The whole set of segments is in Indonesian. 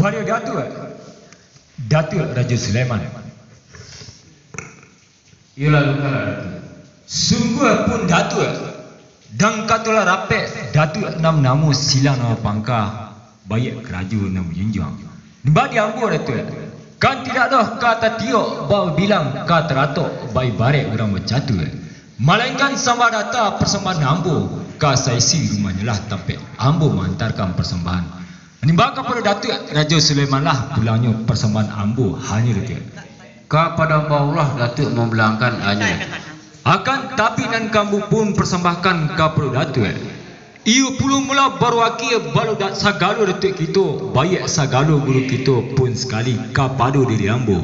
Pada Datuk Raja Sulaiman. Ia lalu kala Datuk. Sungguh pun Datuk dan katulah rapet Datuk nam namu silang nama pangkah baik keraju nam junjung. Nimba diambu Datuk. Kan tidak dah kata tiok bawa bilang kata ratok bayi barek orang bercatu. Melainkan sama data persembahan ambo ka saisi rumahnya lah tapi ambo mengantarkan persembahan. Nimba kepada Datuk Raja Sulaiman lah pulangnya persembahan ambo hanya Datuk. Kepada Allah Datuk membelangkan hanya. Akan tapi nan kamu pun persembahkan kepada Datuk. Ia puluh mula berwakil balu dat sagalo Datuk kita baik sagalo guru kita pun sekali kepada diri ambo.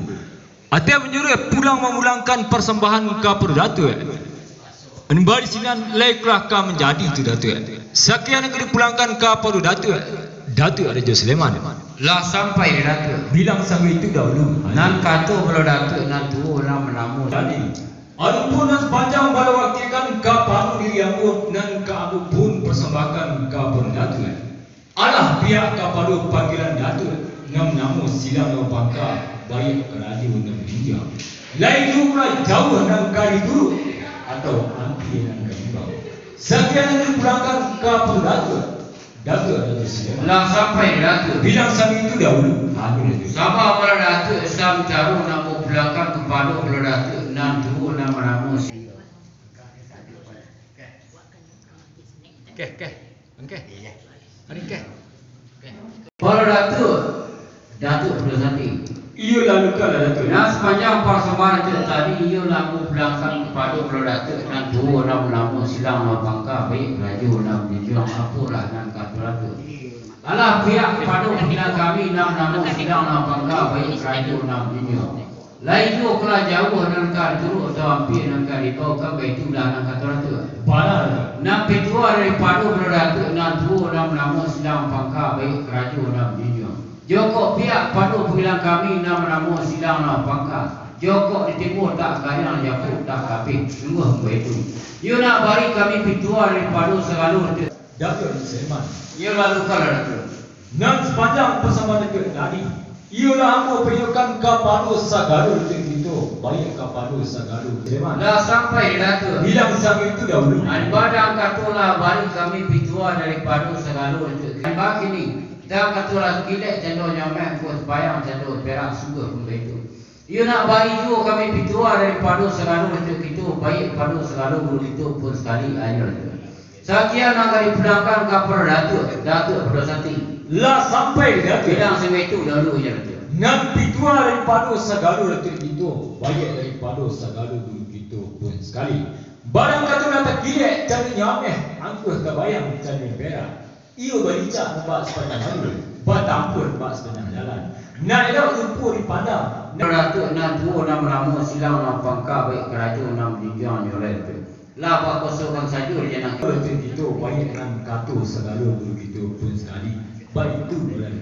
Atia menyuruh pulang memulangkan persembahan kepada Datuk. Nimba di sini laiklah ka menjadi itu Datuk. Sekian yang dipulangkan kepada Datuk Raja Sulaiman. Lah sampai Datuk. Bilang sama itu dahulu. Nan kata kalau Datuk nan tu orang menamu Jadi, adapun nan sepanjang pada wakilkan kepada diri ambo nan ke ambo pun persembahkan kepada Datuk. Alah pihak kepada panggilan Datuk nam namu silang nama pangkah baik kerajaan nam India. Lain juga jauh nan kali dulu atau anti nan kali bawah. Sekian yang dipulangkan kepada Datuk Raja Sulaiman. Lah sampai Datuk. Bilang sama itu dahulu. Habis itu. Sama kalau Datuk Islam caru namu belakang kepada kalau Datuk nan tu nama namu. Kalau Datuk bersati. Ia lalu kala Datuk. Nah sepanjang persembahan itu tadi ia lamu belakang kepada kalau Datuk nan tu nama namu silang nama pangkah baik raju nama dijuang apulah nan kata Datuk. Alah pihak kepada pimpinan kami nam namu silang nama pangkah baik raju nama dijuang. Lain tu kalau jauh nan kar dulu atau hampir nan kar di bawah kan itu dah nan kata Datuk. Benar. Nam petua daripada kalau Datuk nan tu nama namu silang pangkah baik raju nama dijuang. Joko pihak pada pimpinan kami nama namu silang nama pangkah. Joko di timur tak kaya Jakub tak kaping sungguh begitu. Ia nak bari kami petua daripada segala Datuk Sulaiman. ia lalu kala Datuk. Nan sepanjang persembahan Datuk tadi, ialah ambo penyukan kepada sagalo Datuk itu, baik kepada sagalo Sulaiman. Dah sampai Datuk. Bilang sama itu dahulu. Badang katulah bari kami petua daripada segala Datuk. Bagi ni, dah katulah gilek cendol nyamai buat bayang cendol perak sungguh begitu. Ia nak bagi juga kami petua daripada segala Datuk itu, baik pada segala guru itu pun sekali ayo Datuk. Sekian nak kali pulangkan kepada Datuk Berdosati. Lah sampai Datuk. Bilang sama itu dahulu ya Datuk. Nan petua daripada sagalo Datuk itu, baik daripada sagalo guru itu pun sekali. Barang kata nak gilek cari nyameh, angkuh kebayang cari perak. Ia bericak nampak sepanjang hari. Batampun nampak sepanjang jalan. Nak elok lumpur dipandang. Datuk nan dua nama namu silang nama pangkah baik kerajaan nama dijuang oleh Datuk. Lah apa kosongkan saja dia nak Datuk itu baik dengan katu segala guru itu pun sekali. Baik itu bulan.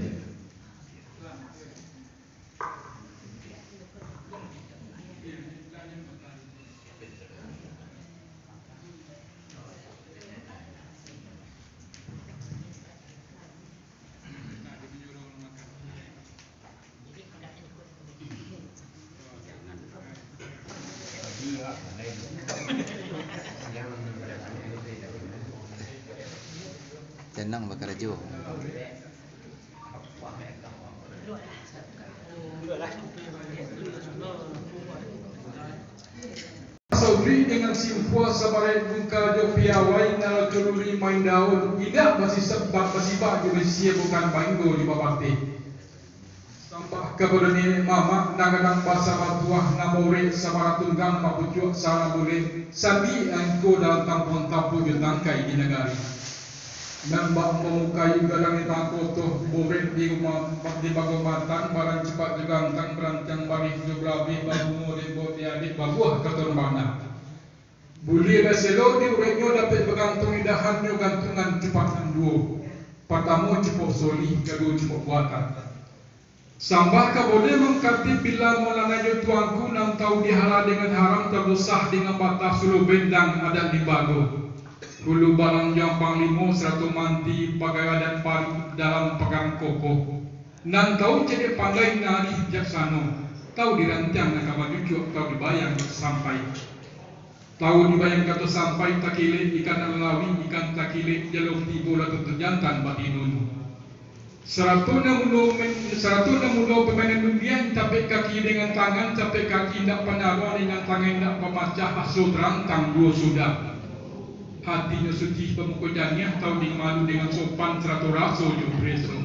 Tenang bakar jo. Saudri dengan simpua sabarai buka jo piawai nalo cururi main daun. Tidak masih sebab masibak jo besia bukan banggo di babakti. Sampah kepada ni mama nagadang basa batuah nabore sabara tunggang mapujuk sana boleh sandi angko dalam tampon tapu jo tangkai di negari. Nambah memukai gadang itang kotoh borek di rumah di bago matang barang cepat juga tang berancang bari jublabi bagungo di boti adik babuah keterbana. Buli beselo di ureknya dapat bergantung idahannya gantungan cepat duo. Pertama cepat soli, kedua cepat buatan. Sambah ka boleh mengkati bila mulanya tuanku nam tahu dihala dengan haram terbusah dengan batas sulu bendang ada di bago. Hulu balang yang panglimo seratu manti pagai dan pari dalam pegang kokoh. Nan tahu jadi pandai nari bijaksana, tahu dirancang nak kabajujuk, tahu dibayang sampai. Tahu dibayang kata sampai takile ikan lelawi ikan takile jalur tibo atau terjantan batinun. Seratuna mulo pemain dunia capek kaki dengan tangan capek kaki nak penawa dengan tangan nak pemacah asal terantang dua sudah. Hatinya suci pemukujanya tahu malu dengan sopan seratus raso jupreso.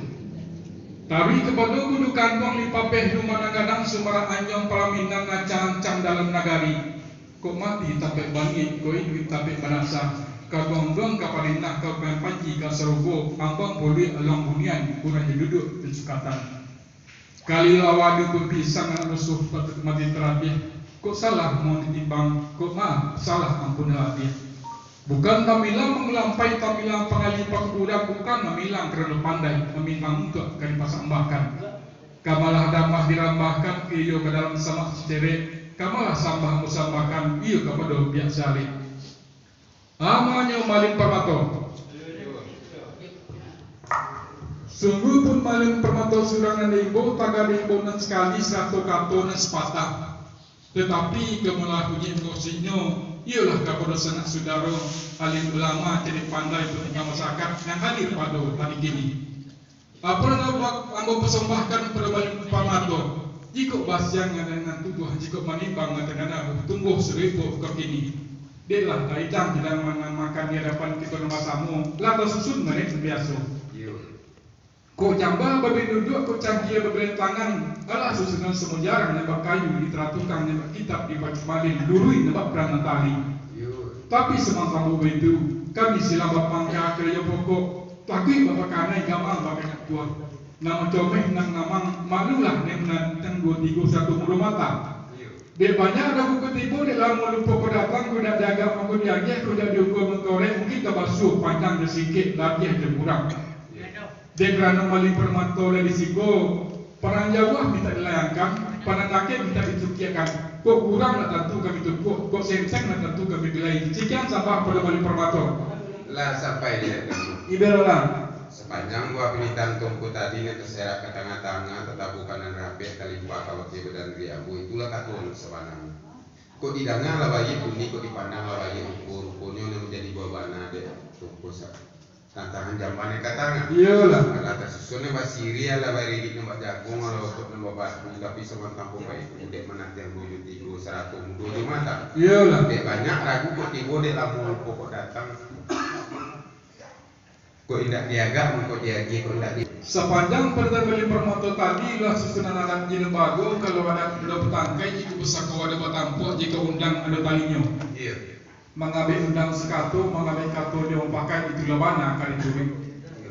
Tapi kepada kudu kantong lipapeh rumah nagadang sumara anyong palaminang ngacang-cang dalam nagari. Kok mati tapek bangit, kau duit tapek banasa. Kagong-gong kapalinah kau panci ka serogo, ambang boleh alang bunian, kurang duduk di sukatan. Kali lawadu pun pisang anak musuh patut mati terabih. Kok salah mau ditimbang, kok salah ampun hati. Bukan tamilang mengelampai tamilang pengalipak budak, bukan tamilang kerana pandai, memintang untuk kali pasambahkan. Kamalah damah dirambahkan iyo ke dalam samak secerek. Kamalah sambah musambahkan iyo kepada pihak salih. Amanya malin permato. Sungguh pun malin permato surangan ibu taga ibu nan sekali 100 kato nan sepatah. Tetapi kemelakunya kosinya ialah kepada sanak saudara alim ulama jadi pandai bertingkah masyarakat yang hadir pada hari ini. Apa yang ambo persembahkan pada malin permato? Jika basyang dengan tubuh jika manimbang dengan tumbuh seribu kekini. Dia lah kaitang dalam menamakan di hadapan kita nama samu. Lata susun mereka biasa. Kau jambal babi duduk, kau canggih babi tangan. Alah susunan semua jarang nampak kayu diteratukan nampak kitab di malin durui nampak perang tali. Tapi semasa begitu kami silam bapangka kerja pokok. Tapi bapak kanai gamal bapak nak tua. Nama comeh nang namang malulah nang tenggu tiga satu mulu mata. Dia banyak ada buku tipu di dalam mulu pokok datang kuda jaga mangku diagih kuda diukur mengkorek mungkin terbasuh panjang sedikit lagi ada kurang. Dia kerana malin permanto dari sigo parang Jawa minta dilayangkan, parang kakek minta dicukiakan. Kok kurang nak tentu kami tukuk, kok seng-seng nak tentu kami bilai. Sekian sampah pada malin permanto. Lah sampai dia. Iberolah. Sepanjang gua pilihan tungku tadi ini terserak ke tengah-tengah tetap bukan rapi kalimpah kalau dia dan riabu itulah katun sepanjang. Kok didangnya lah bayi bunyi, kok dipandang lah bayi ukur-ukurnya menjadi bawaan deh tungku tantangan jambannya katanya. Iyalah. Kalau atas susunnya basiria lah bayi di tempat jagung kalau untuk nembak batu tapi semua kampung baik udah menanti yang 7 3 100 2 mata. Iyalah. Dek banyak ragu kok tiba dek lamu pokok datang. Kok indak diagak, kok diagi, kok indak di. Sepanjang pertandingan permoto tadi lah susunan anak jadi bago kalau ada petangkai jika besar kau ada batampuk jika undang ada talinya. Iya. Mengambil undang sekato, mengambil kato dia memakai itu lebana kali curi.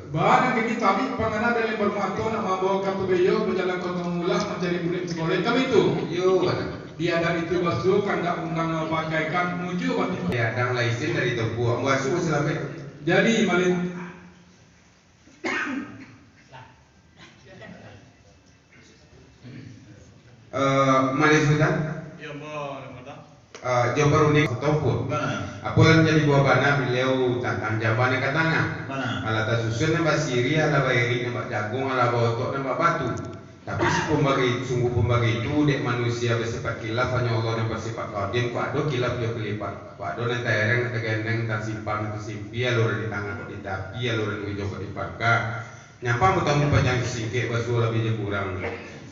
Bahan yang tadi pengana dari permoto nak membawa kato beyo berjalan kota mula mencari murid sekolah kami itu. Yo. Dia dari itu basuh kandak undang memakaikan menuju batin. Ya, dang laisin dari tebu, basuh selamat. Jadi malin Malaysia Sultan? Ya, boleh. Jawa unik Topo. Apa yang jadi buah bana beliau tentang jawabannya katanya. Alat susun nambah siri, ala bayari nambah jagung, ala bawotok nambah batu. Tapi si sungguh pembagi itu dek manusia bersifat kilaf hanya Allah yang bersifat qadim. Pak do kilaf dia kelipat. Pak do nanti ereng tergendeng tak simpang kesimpi alur di tangan kok ditapi alur di hijau kok dipaka. Nyapa bertemu panjang singkek basuh lebih kurang.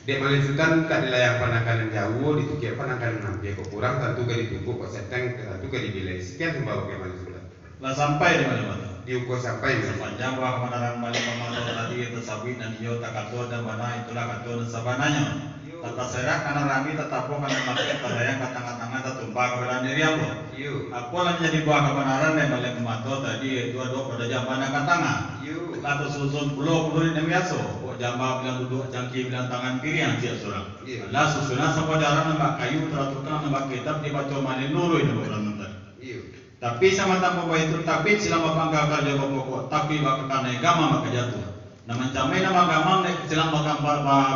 Dek Malaysia Sultan tak dilayang panakan yang jauh ditukir panakan nampi kok kurang tentu ke ditunggu kok seteng tentu ke dibilai sekian sembah ke Malaysia Sultan. Lah sampai di mana-mana. Diukur sampai Sepanjang wah kebenaran balik pemantau tadi tersabit dan iyo tak kato dan mana itulah kato dan sabananya. Tata serak karena rami tetapo karena pakai terbayang kata-kata tertumpah kebenaran diri aku. Aku lah menjadi buah kebenaran dan balik pemantau tadi itu ada pada zaman katanga. Atau susun pulau ini biasa. Jamba bilang duduk, jangki bilang tangan kiri yang siap surang. Lah susunan sampai jalan nambah kayu teratukan nambah kitab dibaca malin nuru itu bukan nanti. Tapi sama tanpa itu tapi selama bangga kerja pokok tapi bakal karena agama maka jatuh. Nama camai nama agama nek selama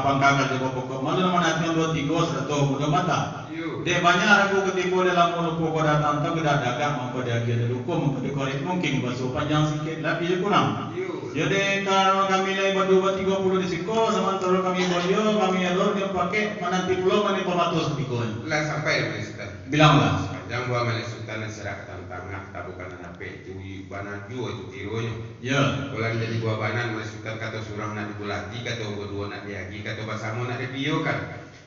bangga kerja pokok malu nama nanti 2 3 100 muda mata. Dia banyak aku ketipu dalam mulut pokok datang tak beda dagang mampu dia kira hukum mampu dikorek mungkin basuh panjang sikit lebih kurang. Jadi kalau kami lagi berdua 30 di siko, sementara kami boyo, kami alur dia pakai mananti pulau mana pematus bikon. Lah sampai Mali Sultan. Bilanglah. Sepanjang gua Mali Sultan serak tantang tabukan HP itu banan juo itu tironya. Ya. Bulan jadi gua banan Mali Sultan kata surang nak dibulati, kata berdua nak diagi, kata basamu nak dipiyo kan.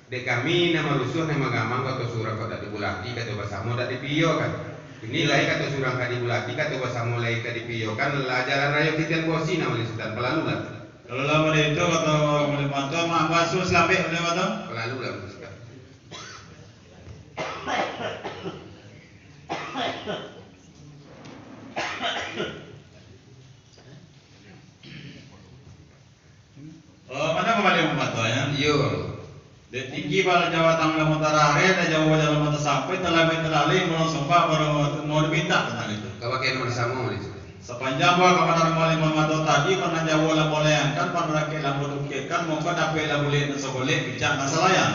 Dek kami nama rusuh nama gamang kata surang kata dibulati, kata basamu nak dipiyo kan. Ini lai kata surang kadi bulati kata bahasa mulai kadi piyokan lah jalan raya titian bosi nama Sultan pelalu lah. Kalau lama itu kata boleh mantu mak basuh selape boleh mantu. Pelalu lah Sultan. Mana kembali membantu ya? Iya. Di tinggi pada Jawa Tengah Utara hari ada Jawa Jalan Mata sampai terlalu mau sumpah baru mau diminta tentang itu. Kau pakai nomor sama Mali Sultan. Sepanjang gua kemana mulai memantau tadi karena Jawa lah boleh kan pada rakyat lah mengukirkan mau kan dapat lah boleh seboleh pijak masalah ya.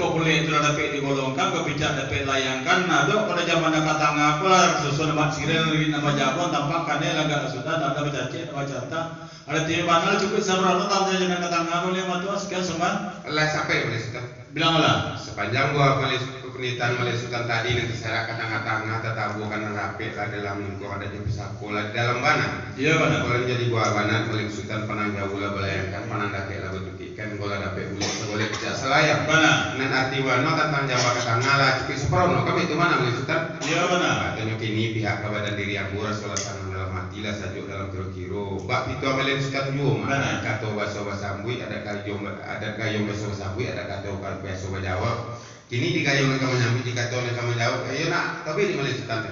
Kau boleh itu dapat digolongkan kau pijak dapat layangkan. Nah dok pada zaman dekat tangga aku lah susun nama sirel nama Jawa tampakkannya laga sudah ada bercaci ada cerita. Ada tim panel cukup seberapa tahun saja dengan tetangga boleh mantu sekian semua. Allah sampai Mali Sultan. Bilanglah. Sepanjang gua penitan Mali Sultan tadi nanti saya tengah-tengah tetabu karena rapi lah dalam lingkup ada di sekolah di dalam bana. Iya bana. Kalau jadi gua bana Mali Sultan pernah jauh lah belayangkan pernah dapat lah bertukikan gua dapat ulit seboleh tidak selayang. Bana. Nan arti wano tentang Jawa ke tengah lah cukup separoh kami itu mana Mali Sultan? Iya bana. Katanya kini pihak kabadan diri Ambura suasana dalam hati lah sajuk dalam kiro-kiro. Bak itu Mali Sultan juga mana kata bahasa ambui ada kayong bahasa ambui ada kata bahasa Jawa. Kini di kayong nak menyambut di kata nak menjawab. Ayo nak tapi di Mali Sultan.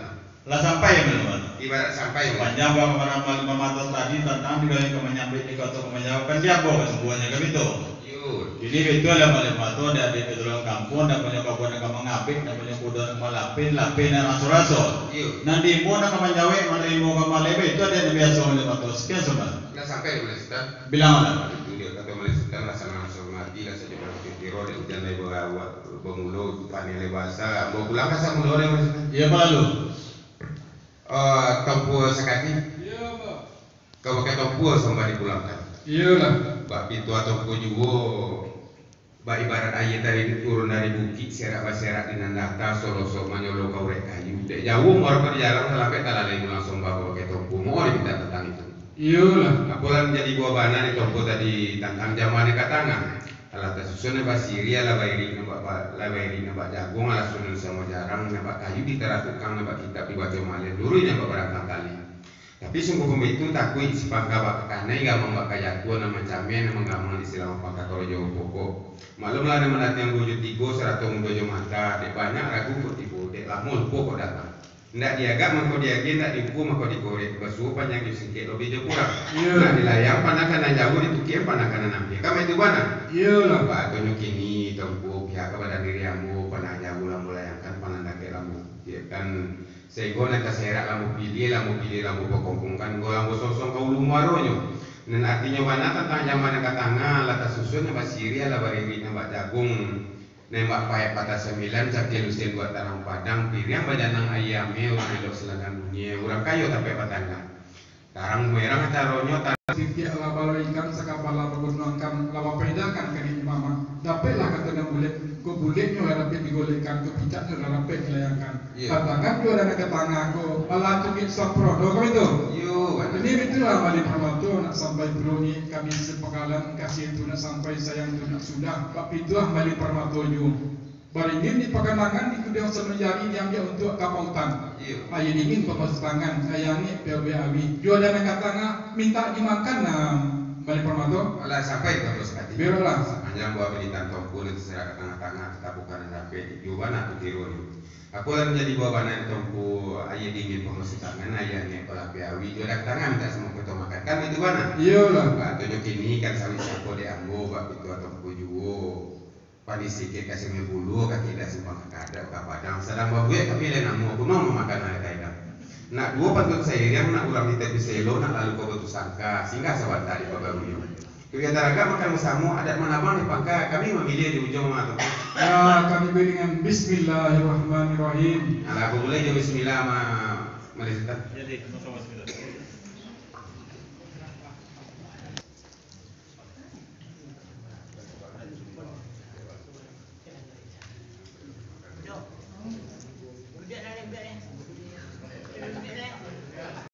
Lah sampai teman-teman. Ibarat sampai. Panjang bang kemana memantau tadi tentang di kayong menyambut di kata menjawab kan dia bawa semuanya kan itu. Jadi itu lah Mali Mato ada di dalam kampung dan banyak kawan yang mengapik dan banyak kuda malapin lapin dan raso-raso. Nanti mau nak menjawab Mali mau ke Malebe itu ada yang biasa Mali Mato sekian semua. Lah sampai Mali Sultan. Bilang mana? Itu dia kata Mali Sultan lah sama mati lah saja berpikir di hujan lagi bawa bengulu panen lebasa mau pulang ke sama mulo Mali Sultan. Iya Pak Lalu. Tempuh sekali. Iya, Pak. Kau pakai tempuh sampai dipulangkan. Iya lah. Bak itu atau juga bak ibarat ayat dari turun dari bukit serak di Nandata Solo Manyolo kau rek kayu dek jauh mau ke jalan sampai talalai langsung bawa pakai tempuh mau diminta tentang itu. Iya lah. Apalah menjadi buah bana di tempuh tadi tentang zaman katangan. Alat susun nabak Syria lah bairi nabak jagung alat susun sama jarang nabak kayu diteratukan nabak kitab dibaca malin dulu nabak berangkat kali. Tapi sungguh itu takui si pangka bak kanai gamang bak kayaku nama camen nama gamang istilah pangka kalau jauh pokok. Malum lah nama nanti yang wujud tigo seratus dojo mata dek banyak ragu kok tigo dek lamul pokok datang. Ndak diagak mako diagi ndak diuku mako digoreng basuh panjang disingkit lebih jauh kurang. Ndak dilayang panakan jauh ditukiem panakan nampi. Kamu itu mana? Iya lah. Pak tunjuk kini tempuh pihak kepada diri ambu panah jauh lambu layangkan panah ndak lambu. Ya kan sehingga nak keserak lambu pilih pokongkan go lambu sosong kau lumaronyo. Dan artinya mana tentang zaman yang katanga lata susun yang Syria lah bari nembak jagung nembak payah patah 9 cakil usin buat tanam padang piriang badanang ayamnya orang hidup selangkan dunia orang kayu tapi patangga tarang merah taronyo Sitiak laba ikan sakapala menggunakan laba pedakan kini mama. Dapatlah kata nak bulat, ko bulatnya lah dapat digolekkan, ko picak tu lah dapat dilayangkan. Tangan tu ada nak tangan ko, alat tu kita sapro, do kami tu. Ini betul lah Mali Permato nak sampai bro ni kami sepakalan kasih tu nak sampai sayang tu nak sudah. Tapi itu lah Mali Permato ju. Baringin di pakanangan di kudiang semenjari diambil untuk kapautan. Ayah dingin papas tangan, ayah ni PLBAwi. Jual dan nak tangga minta dimakan Mali Permato. Alah sampai ke terus hati. Biarlah. Sepanjang buah militan tompul itu serak ke tengah-tengah kita bukan sampai juga nak tiru ni. Aku lah menjadi buah banan tompu ayah dingin papas tangan ayah ni PLBAwi. Jual dan tangan minta semua kita makan. Kan itu mana? Iyalah. Pak tunjuk ini kan sawit sapo di ambo bab itu tompu juga. Pani sikit kasih bulu kaki dah simpang kada ke padang sedang babuye tapi lain namu aku mau makan air kaidang nak dua pantun saya yang nak ulang kita biselo nak lalu kau betul sangka sehingga sahabat tadi babaruyo kegiatan agak makan bersama adat mana bang di pangka kami memilih di ujung atau ya kami beri dengan Bismillahirrahmanirrahim. Alah aku boleh je Bismillah Mali Sultan. Jadi sama bismillah.